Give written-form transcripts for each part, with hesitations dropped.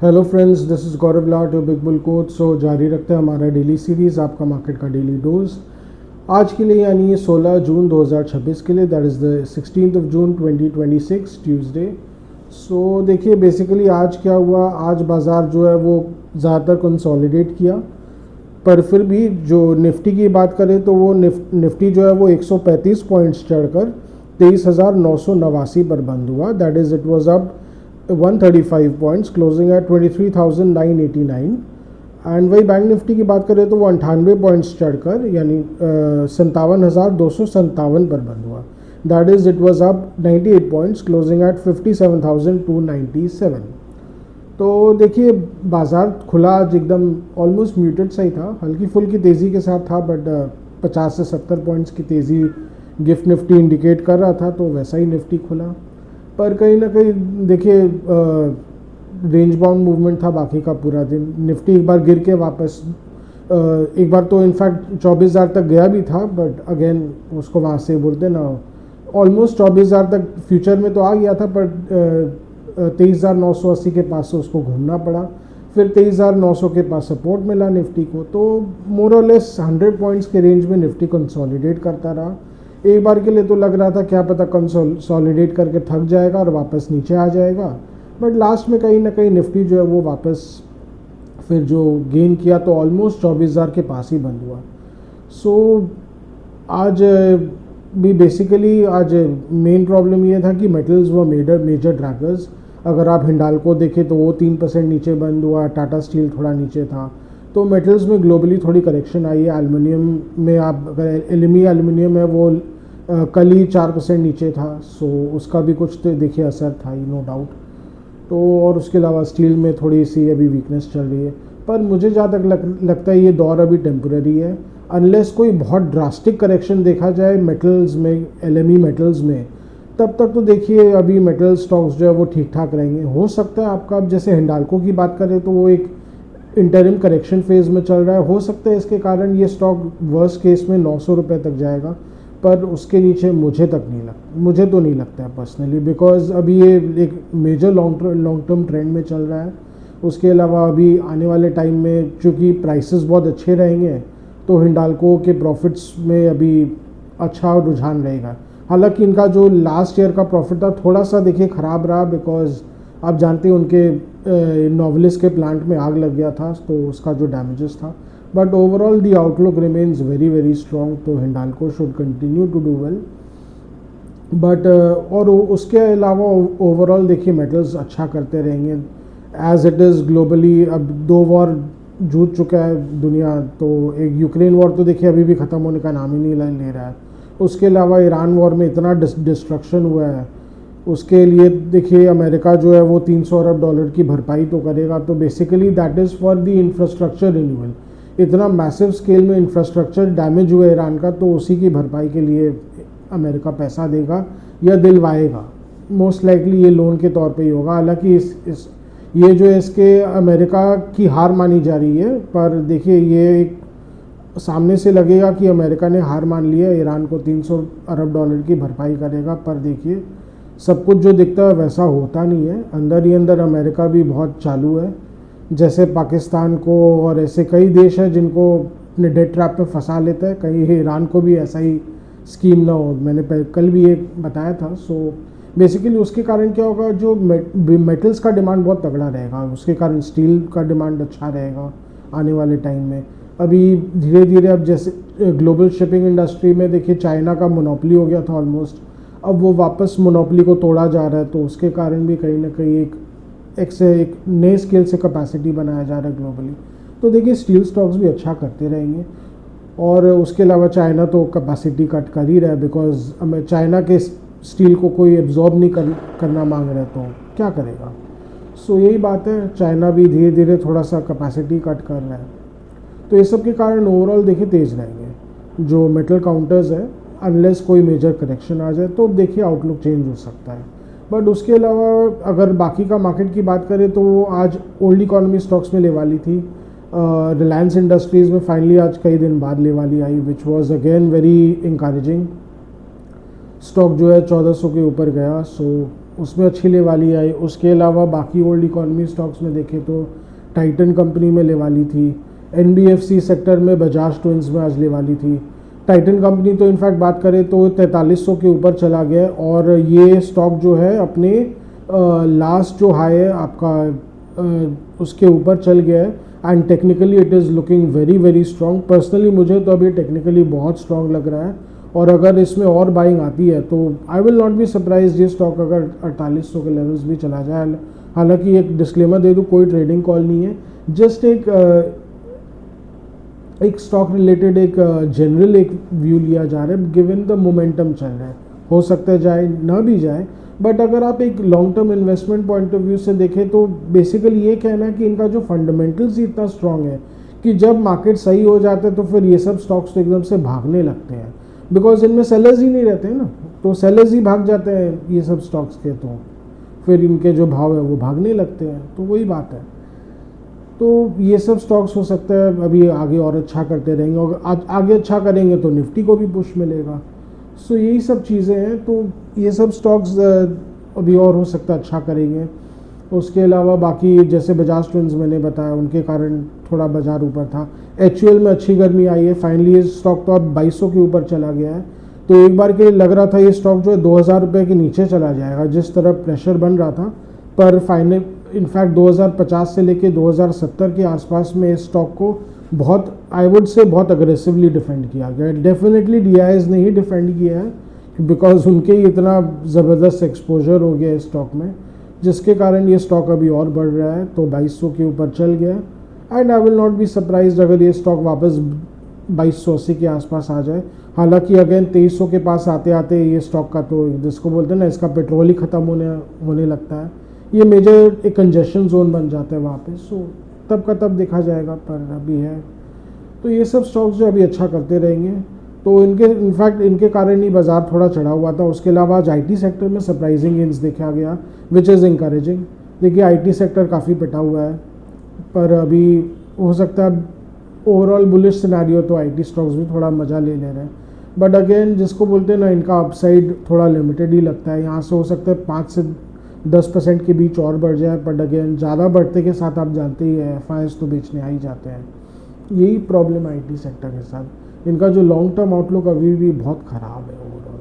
Hello friends, this is Gaurav Lath your big bull coach. So जारी रखते हैं हमारा डेली सीरीज़, आपका मार्केट का डेली डोज आज के लिए, यानी 16 जून 2026 के लिए, that is the 16 June 2026 Tuesday. So देखिए बेसिकली आज क्या हुआ, आज बाज़ार जो है वो ज़्यादातर कंसोलिडेट किया, पर फिर भी जो निफ्टी की बात करें तो वो निफ्टी जो है वो 135 पॉइंट्स चढ़कर 23,989 पर बंद हुआ। That is it was up 135 points, closing at 23,989। And वही बैंक निफ्टी की बात करें तो वो 98 पॉइंट्स चढ़कर यानी 57,257 पर बंद हुआ। That is it was up 98 points, closing at 57,297। तो देखिए बाज़ार खुला आज एकदम ऑलमोस्ट म्यूटेड सा ही था, हल्की फुल्की तेज़ी के साथ था, बट 50 से 70 पॉइंट्स की तेज़ी गिफ्ट निफ्टी इंडिकेट कर रहा था, तो वैसा ही निफ्टी खुला। पर कहीं ना कहीं देखिए रेंज बाउंड मूवमेंट था बाकी का पूरा दिन। निफ्टी एक बार गिर के वापस एक बार तो इनफैक्ट 24,000 तक गया भी था, बट अगेन उसको वहाँ से बोलते ना ऑलमोस्ट 24,000 तक फ्यूचर में तो आ गया था, पर 23,980 के पास से उसको घूमना पड़ा। फिर 23,900 के पास सपोर्ट मिला निफ्टी को, तो मोर और लेस 100 पॉइंट्स के रेंज में निफ्टी कंसोलिडेट करता रहा। एक बार के लिए तो लग रहा था क्या पता कंसोलिडेट करके थक जाएगा और वापस नीचे आ जाएगा, बट लास्ट में कहीं ना कहीं निफ्टी जो है वो वापस फिर जो गेन किया तो ऑलमोस्ट 24,000 के पास ही बंद हुआ। सो आज भी बेसिकली आज मेन प्रॉब्लम ये था कि मेटल्स व मेजर ड्रैगर्स। अगर आप हिंडाल्को देखें तो वो 3% नीचे बंद हुआ, टाटा स्टील थोड़ा नीचे था। तो मेटल्स में ग्लोबली थोड़ी करेक्शन आई है। एल्युमिनियम में आप अगर एलएमई एल्युमिनियम है वो कल ही 4% नीचे था, सो उसका भी कुछ तो देखिए असर था ही, नो डाउट। तो और उसके अलावा स्टील में थोड़ी सी अभी वीकनेस चल रही है, पर मुझे जहाँ तक लगता है ये दौर अभी टेम्पररी है। अनलेस कोई बहुत ड्रास्टिक करेक्शन देखा जाए मेटल्स में, एलएमई मेटल्स में, तब तक तो देखिए अभी मेटल स्टॉक्स जो है वो ठीक ठाक रहेंगे। हो सकता है आपका, अब जैसे हिंडाल्को की बात करें तो वो एक इंटरिम करेक्शन फेज में चल रहा है, हो सकता है इसके कारण ये स्टॉक वर्स्ट केस में 900 रुपये तक जाएगा, पर उसके नीचे मुझे तो नहीं लगता है पर्सनली, बिकॉज अभी ये एक मेजर लॉन्ग टर्म ट्रेंड में चल रहा है। उसके अलावा अभी आने वाले टाइम में चूँकि प्राइसेस बहुत अच्छे रहेंगे तो हिंडाल्को के प्रॉफिट्स में अभी अच्छा रुझान रहेगा। हालांकि इनका जो लास्ट ईयर का प्रॉफिट था थोड़ा सा देखिए ख़राब रहा, बिकॉज आप जानते हैं उनके नोवेलिस के प्लांट में आग लग गया था, तो उसका जो डैमेजेस था। But overall the outlook remains very very strong, तो Hindalco should continue to do well. But और उसके अलावा ओवरऑल देखिए मेटल्स अच्छा करते रहेंगे एज इट इज़ ग्लोबली। अब 2 वॉर जूझ चुका है दुनिया, तो एक यूक्रेन वॉर तो देखिए अभी भी ख़त्म होने का नाम ही नहीं ले रहा है। उसके अलावा ईरान वॉर में इतना डिस्ट्रक्शन हुआ है, उसके लिए देखिए अमेरिका जो है वो 300 अरब डॉलर की भरपाई तो करेगा। तो basically that is for the infrastructure renewal. इतना मैसिव स्केल में इंफ्रास्ट्रक्चर डैमेज हुआ ईरान का, तो उसी की भरपाई के लिए अमेरिका पैसा देगा या दिलवाएगा। मोस्ट लाइकली ये लोन के तौर पे ही होगा। हालांकि ये जो है इसके अमेरिका की हार मानी जा रही है, पर देखिए ये एक सामने से लगेगा कि अमेरिका ने हार मान लिया, ईरान को 300 अरब डॉलर की भरपाई करेगा, पर देखिए सब कुछ जो दिखता है वैसा होता नहीं है। अंदर ही अंदर अमेरिका भी बहुत चालू है, जैसे पाकिस्तान को और ऐसे कई देश हैं जिनको अपने डेट ट्रैप में फंसा लेता है। कहीं ईरान को भी ऐसा ही स्कीम ना हो, मैंने कल भी ये बताया था। सो बेसिकली उसके कारण क्या होगा, जो मेटल्स का डिमांड बहुत तगड़ा रहेगा, उसके कारण स्टील का डिमांड अच्छा रहेगा आने वाले टाइम में। अभी धीरे धीरे अब जैसे ग्लोबल शिपिंग इंडस्ट्री में देखिए चाइना का मोनोपोली हो गया था ऑलमोस्ट, अब वो वापस मोनोपोली को तोड़ा जा रहा है, तो उसके कारण भी कहीं ना कहीं एक नए स्केल से कैपेसिटी बनाया जा रहा है ग्लोबली। तो देखिए स्टील स्टॉक्स भी अच्छा करते रहेंगे। और उसके अलावा चाइना तो कैपेसिटी कट कर ही रहा है, बिकॉज हमें चाइना के स्टील को कोई एब्जॉर्ब नहीं करना मांग रहा है, तो क्या करेगा। सो यही बात है, चाइना भी धीरे धीरे थोड़ा सा कैपेसिटी कट कर रहा है, तो ये सब के कारण ओवरऑल देखिए तेज़ रहेंगे जो मेटल काउंटर्स है। अनलेस कोई मेजर करेक्शन आ जाए तो देखिए आउटलुक चेंज हो सकता है। बट उसके अलावा अगर बाकी का मार्केट की बात करें तो आज ओल्ड इकोनॉमी स्टॉक्स में ले वाली थी। रिलायंस इंडस्ट्रीज़ में फाइनली आज कई दिन बाद ले वाली आई, which was again very encouraging. Stock जो है 1400 के ऊपर गया। सो उसमें अच्छी लेवाली आई। उसके अलावा बाकी ओल्ड इकोनॉमी स्टॉक्स में देखें तो टाइटन कंपनी में लेवाली थी, NBFC सेक्टर में बजाज ट्विंस में आज लेवाली थी। टाइटन कंपनी तो इनफैक्ट बात करें तो 4300 के ऊपर चला गया और ये स्टॉक जो है अपने लास्ट जो हाई है आपका उसके ऊपर चल गया है and technically it is looking very very strong. Personally मुझे तो अभी टेक्निकली बहुत स्ट्रॉन्ग लग रहा है और अगर इसमें और बाइंग आती है तो I will not be surprise ये स्टॉक अगर 4800 के लेवल्स भी चला जाए। हालांकि एक डिस्क्लेमर दे दूँ, कोई ट्रेडिंग कॉल नहीं है, जस्ट एक स्टॉक रिलेटेड एक जनरल एक व्यू लिया जा रहा है गिवन द मोमेंटम चल रहा है। हो सकता है जाए ना भी जाए, बट अगर आप एक long term investment point of view से देखें तो बेसिकली ये कहना है कि इनका जो फंडामेंटल्स ही इतना स्ट्रांग है कि जब मार्केट सही हो जाता है तो फिर ये सब स्टॉक्स तो एकदम से भागने लगते हैं, बिकॉज इनमें सेलर्स ही नहीं रहते हैं ना, तो सेलर्स ही भाग जाते हैं ये सब स्टॉक्स के, तो फिर इनके जो भाव है वो भागने लगते हैं, तो वही बात है। तो ये सब स्टॉक्स हो सकता है अभी आगे और अच्छा करते रहेंगे और आगे अच्छा करेंगे तो निफ्टी को भी पुश मिलेगा। सो यही सब चीज़ें हैं, तो ये सब स्टॉक्स अभी और हो सकता है अच्छा करेंगे। उसके अलावा बाकी जैसे बजाज ट्विंस मैंने बताया उनके कारण थोड़ा बाजार ऊपर था। HUL में अच्छी गर्मी आई है, फाइनली ये स्टॉक तो अब 2200 के ऊपर चला गया है, तो एक बार के लिए लग रहा था ये स्टॉक जो है 2000 रुपये के नीचे चला जाएगा जिस तरह प्रेशर बन रहा था, पर फाइनल इनफैक्ट 2050 से लेके 2070 के आसपास में इस स्टॉक को बहुत आई वुड से बहुत अग्रेसिवली डिफेंड किया गया। डेफिनेटली DIs ने ही डिफेंड किया है बिकॉज उनके ही इतना ज़बरदस्त एक्सपोजर हो गया इस स्टॉक में, जिसके कारण ये स्टॉक अभी और बढ़ रहा है, तो 2200 के ऊपर चल गया and I will not be surprised अगर ये स्टॉक वापस 2280 के आसपास आ जाए। हालांकि अगेन 2300 के पास आते आते ये स्टॉक का तो जिसको बोलते हैं ना इसका पेट्रोल ही ख़त्म होने लगता है, ये मेजर एक कंजेशन जोन बन जाता है वहाँ पे, सो तब का तब देखा जाएगा, पर अभी है। तो ये सब स्टॉक्स जो अभी अच्छा करते रहेंगे, तो इनफैक्ट इनके कारण ही बाज़ार थोड़ा चढ़ा हुआ था। उसके अलावा आज IT सेक्टर में सरप्राइजिंग गेन्स देखा गया विच इज़ इंकरेजिंग। देखिए IT सेक्टर काफ़ी पिटा हुआ है, पर अभी हो सकता है ओवरऑल बुलिश सिनेरियो तो IT स्टॉक्स भी थोड़ा मज़ा ले रहे हैं, बट अगेन जिसको बोलते हैं ना इनका अपसाइड थोड़ा लिमिटेड ही लगता है। यहाँ से हो सकता है 5 से 10% के बीच और बढ़ जाए, बट अगेन ज़्यादा बढ़ते के साथ आप जानते ही है FIs तो बेचने आ ही जाते हैं। यही प्रॉब्लम है IT सेक्टर के साथ, इनका जो लॉन्ग टर्म आउटलुक अभी भी बहुत ख़राब है ओवरऑल।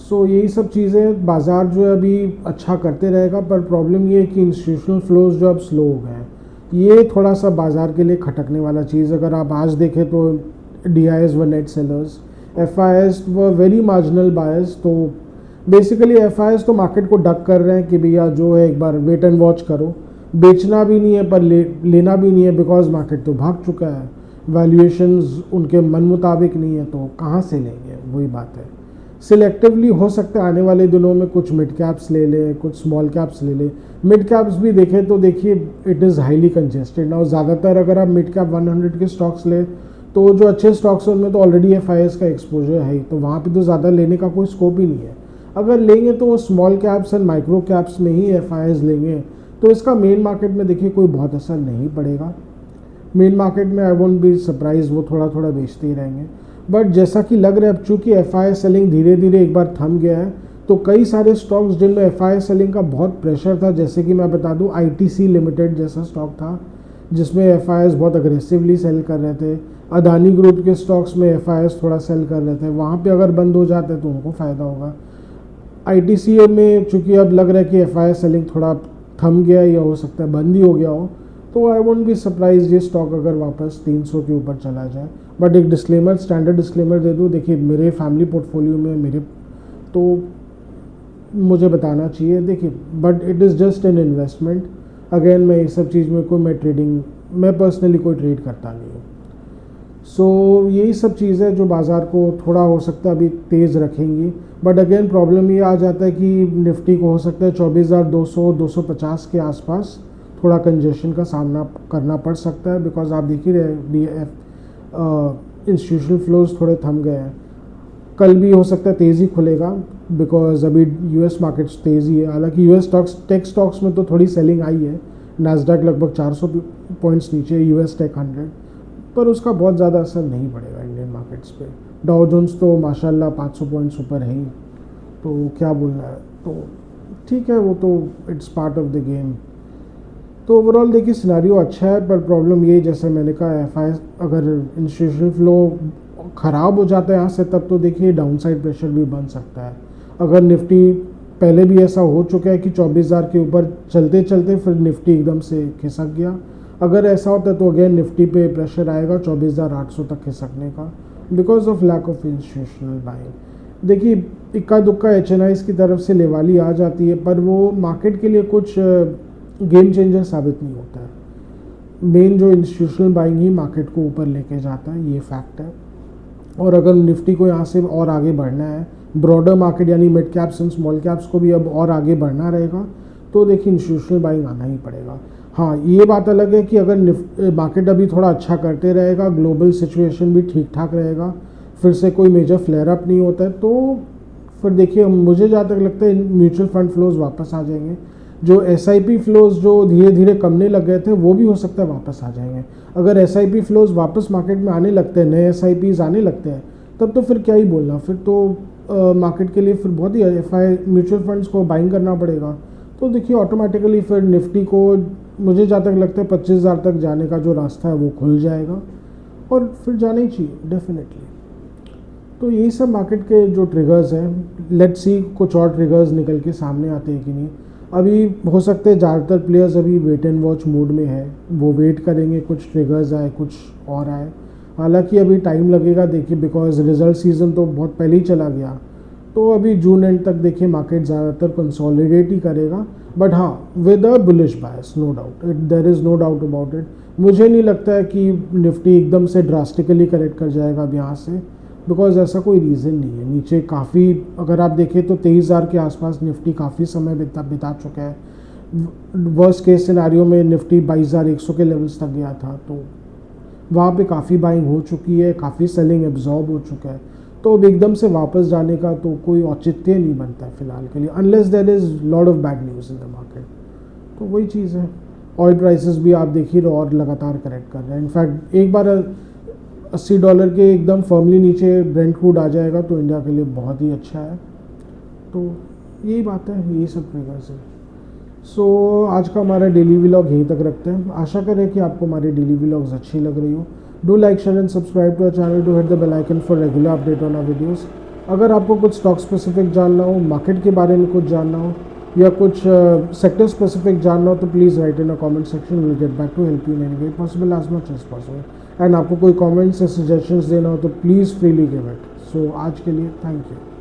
सो यही सब चीज़ें बाज़ार जो है अभी अच्छा करते रहेगा, पर प्रॉब्लम ये है कि इंस्टीट्यूशनल फ्लोज जो अब स्लो हो गए हैं, ये थोड़ा सा बाज़ार के लिए खटकने वाला चीज़। अगर आप आज देखें तो DIs व नेट सेलर्स, FIs व वेरी मार्जिनल बायर्स, तो बेसिकली FIs तो मार्केट को डक कर रहे हैं कि भैया जो है एक बार वेट एंड वॉच करो, बेचना भी नहीं है पर लेना भी नहीं है, बिकॉज मार्केट तो भाग चुका है, वैल्यूएशंस उनके मन मुताबिक नहीं है, तो कहाँ से लेंगे, वही बात है। सिलेक्टिवली हो सकता है आने वाले दिनों में कुछ मिड कैप्स ले लें, कुछ स्मॉल कैप्स ले लें। मिड कैप्स भी देखें तो देखिए इट इज़ हाईली कंजेस्टेड ना, ज़्यादातर अगर आप मिड कैप 100 के स्टॉक्स लें तो जो अच्छे स्टॉक्स हैं उनमें तो ऑलरेडी FIs का एक्सपोजर है ही, तो वहाँ पे तो ज़्यादा लेने का कोई स्कोप ही नहीं है। अगर लेंगे तो वो small caps and micro caps में ही FIs लेंगे, तो इसका मेन मार्केट में देखिए कोई बहुत असर नहीं पड़ेगा। मेन मार्केट में आई वोंट बी सरप्राइज, वो थोड़ा थोड़ा बेचते ही रहेंगे, बट जैसा कि लग रहा है अब चूँकि FI सेलिंग धीरे धीरे एक बार थम गया है, तो कई सारे स्टॉक्स जिनमें FI सेलिंग का बहुत प्रेशर था, जैसे कि मैं बता दूं ITC लिमिटेड जैसा स्टॉक था जिसमें FIs बहुत अग्रेसिवली सेल कर रहे थे, अदानी ग्रुप के स्टॉक्स में FIs थोड़ा सेल कर रहे थे, वहाँ पे अगर बंद हो जाते तो उनको फ़ायदा होगा। ITC में चूँकि अब लग रहा है कि FI सेलिंग थोड़ा थम गया या हो सकता है बंद ही हो गया हो, तो आई वोंट बी सरप्राइज ये स्टॉक अगर वापस 300 के ऊपर चला जाए। बट एक डिस्क्लेमर, स्टैंडर्ड डिस्क्लेमर दे दूँ, देखिए मेरे फैमिली पोर्टफोलियो में मेरे तो मुझे बताना चाहिए, देखिए but it is just an investment. Again मैं ये सब चीज़ में कोई मैं पर्सनली कोई ट्रेड करता नहीं हूँ। सो यही सब चीज़ें जो बाज़ार को थोड़ा हो सकता है अभी तेज़ रखेंगी, बट अगेन प्रॉब्लम ये आ जाता है कि निफ्टी को हो सकता है 24,200-250 के आसपास थोड़ा कंजेशन का सामना करना पड़ सकता है, बिकॉज आप देख ही रहे इंस्टीट्यूशनल फ्लोज थोड़े थम गए हैं। कल भी हो सकता है तेज़ी खुलेगा बिकॉज अभी US मार्केट्स तेज़ी है। हालांकि US टेक स्टॉक्स में तो थोड़ी सेलिंग आई है, नैस्डैक लगभग 400 पॉइंट्स नीचे, US टेक 100, पर उसका बहुत ज़्यादा असर नहीं पड़ेगा इंडियन मार्केट्स पे। डाउ जोन्स तो माशाल्लाह 500 पॉइंट्स ऊपर है ही, तो क्या बोलना है, तो ठीक है, वो तो it's part of the game. तो ओवरऑल देखिए सिनारियो अच्छा है, पर प्रॉब्लम ये जैसे मैंने कहा एफआई अगर इंस्टीट्यूशनल फ्लो ख़राब हो जाता है यहाँ से, तब तो देखिए डाउनसाइड प्रेशर भी बन सकता है। अगर निफ्टी पहले भी ऐसा हो चुका है कि 24,000 के ऊपर चलते चलते फिर निफ्टी एकदम से खिसक गया, अगर ऐसा होता है तो अगेन निफ्टी पे प्रेशर आएगा 24,800 तक खिसकने का, because of lack of institutional buying. देखिए इक्का दुक्का HNIs की तरफ से लेवाली आ जाती है, पर वो मार्केट के लिए कुछ गेम चेंजर साबित नहीं होता है। मेन जो इंस्टीट्यूशनल बाइंग ही मार्केट को ऊपर लेके जाता है, ये फैक्ट है। और अगर निफ्टी को यहाँ से और आगे बढ़ना है, ब्रॉडर मार्केट यानी mid caps and small caps को भी अब और आगे बढ़ना रहेगा, तो देखिए इंस्टीट्यूशनल बाइंग आना ही पड़ेगा। हाँ, ये बात अलग है कि अगर मार्केट अभी थोड़ा अच्छा करते रहेगा, ग्लोबल सिचुएशन भी ठीक ठाक रहेगा, फिर से कोई मेजर फ्लेयर अप नहीं होता है, तो फिर देखिए मुझे जहाँ तक लगता है म्यूचुअल फंड फ्लोज वापस आ जाएंगे। जो SIP फ्लोज जो धीरे धीरे कमने लग गए थे, वो भी हो सकता है वापस आ जाएंगे। अगर SIP फ्लोज वापस मार्केट में आने लगते हैं, नए SIPs आने लगते हैं, तब तो फिर क्या ही बोलना, फिर तो मार्केट के लिए फिर बहुत ही म्यूचुअल फंड्स को बाइंग करना पड़ेगा। तो देखिए ऑटोमेटिकली फिर निफ्टी को मुझे जहाँ तक लगता है 25,000 तक जाने का जो रास्ता है वो खुल जाएगा, और फिर जाना ही चाहिए डेफिनेटली। तो यही सब मार्केट के जो ट्रिगर्स हैं, लेट्स सी कुछ और ट्रिगर्स निकल के सामने आते हैं कि नहीं। अभी हो सकते हैं ज़्यादातर प्लेयर्स अभी वेट एंड वॉच मूड में है, वो वेट करेंगे कुछ ट्रिगर्स आए, कुछ और आए। हालांकि अभी टाइम लगेगा देखिए, बिकॉज रिजल्ट सीज़न तो बहुत पहले ही चला गया, तो अभी जून एंड तक देखिए मार्केट ज़्यादातर कंसोलिडेट ही करेगा। बट हाँ, with a bullish bias, no doubt, there is no doubt about it. मुझे नहीं लगता है कि निफ्टी एकदम से ड्रास्टिकली करेक्ट कर जाएगा अब यहाँ से, बिकॉज ऐसा कोई रीज़न नहीं है। नीचे काफ़ी अगर आप देखें तो 23,000 के आसपास निफ्टी काफ़ी समय बिता चुका है। वर्स्ट केस सिनारियो में निफ्टी 22,100 के लेवल्स तक गया था, तो वहाँ पे काफ़ी बाइंग हो चुकी है, काफ़ी सेलिंग एब्जॉर्ब हो चुका है। तो अब एकदम से वापस जाने का तो कोई औचित्य नहीं बनता है फिलहाल के लिए, unless there is lot of bad news in the market. तो वही चीज़ है। ऑयल प्राइसेस भी आप देखिए और लगातार करेक्ट कर रहे हैं। इनफैक्ट एक बार $80 के एकदम फर्मली नीचे ब्रेंट क्रूड आ जाएगा तो इंडिया के लिए बहुत ही अच्छा है। तो यही बात है, यही सब ट्रिगर्स है। सो आज का हमारा डेली व्लॉग यहीं तक रखते हैं। आशा करें कि आपको हमारी डेली व्लॉग्स अच्छी लग रही हो। Do like, share and subscribe to our channel to hit the bell icon for regular update on our videos. अगर आपको कुछ स्टॉक स्पेसिफिक जानना हो, मार्केट के बारे में कुछ जानना हो, या कुछ सेक्टर स्पेसिफिक जानना हो, तो please write in a comment section, will get back to help you in any way possible as much as possible. And आपको कोई कमेंट्स या सजेशंस देना हो तो please freely give it. So आज के लिए थैंक यू।